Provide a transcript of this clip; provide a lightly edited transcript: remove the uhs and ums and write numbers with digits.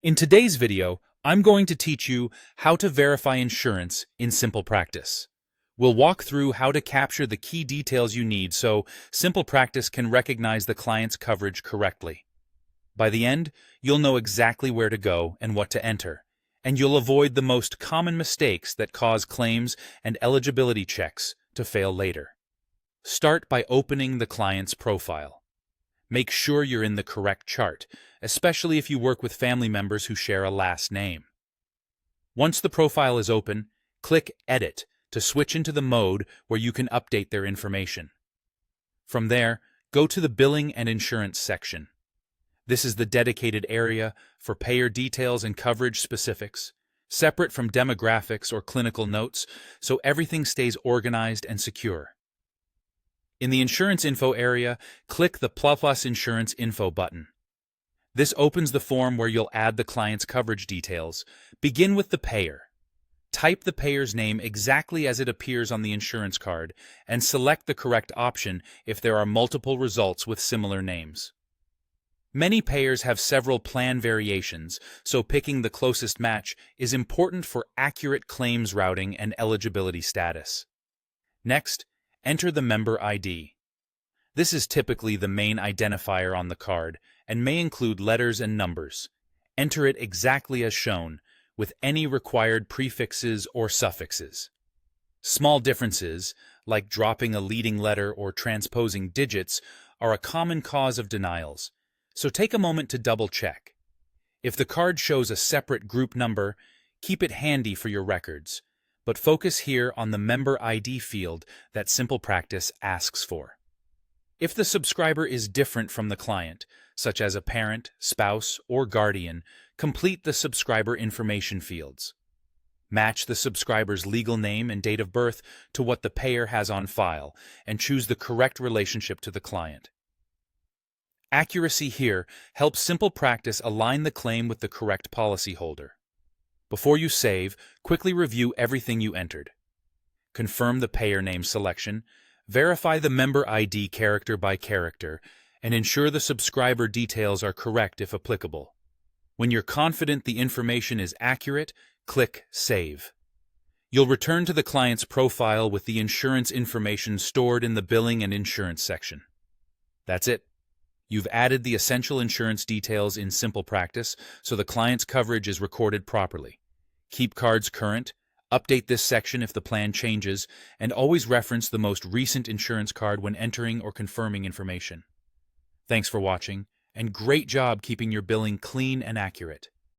In today's video, I'm going to teach you how to verify insurance in SimplePractice. We'll walk through how to capture the key details you need so SimplePractice can recognize the client's coverage correctly. By the end, you'll know exactly where to go and what to enter, and you'll avoid the most common mistakes that cause claims and eligibility checks to fail later. Start by opening the client's profile. Make sure you're in the correct chart, especially if you work with family members who share a last name. Once the profile is open, click Edit to switch into the mode where you can update their information. From there, go to the Billing and Insurance section. This is the dedicated area for payer details and coverage specifics, separate from demographics or clinical notes, so everything stays organized and secure. In the Insurance Info area, click the Plus Insurance Info button. This opens the form where you'll add the client's coverage details. Begin with the payer. Type the payer's name exactly as it appears on the insurance card and select the correct option if there are multiple results with similar names. Many payers have several plan variations, so picking the closest match is important for accurate claims routing and eligibility status. Next, enter the member ID. This is typically the main identifier on the card and may include letters and numbers. Enter it exactly as shown, with any required prefixes or suffixes. Small differences, like dropping a leading letter or transposing digits, are a common cause of denials, so take a moment to double-check. If the card shows a separate group number, keep it handy for your records, but focus here on the member ID field that SimplePractice asks for. If the subscriber is different from the client, such as a parent, spouse, or guardian, complete the subscriber information fields. Match the subscriber's legal name and date of birth to what the payer has on file, and choose the correct relationship to the client. Accuracy here helps SimplePractice align the claim with the correct policyholder. Before you save, quickly review everything you entered. Confirm the payer name selection, verify the member ID character by character, and ensure the subscriber details are correct if applicable. When you're confident the information is accurate, click Save. You'll return to the client's profile with the insurance information stored in the Billing and Insurance section. That's it. You've added the essential insurance details in SimplePractice so the client's coverage is recorded properly. Keep cards current, update this section if the plan changes, and always reference the most recent insurance card when entering or confirming information. Thanks for watching, and great job keeping your billing clean and accurate.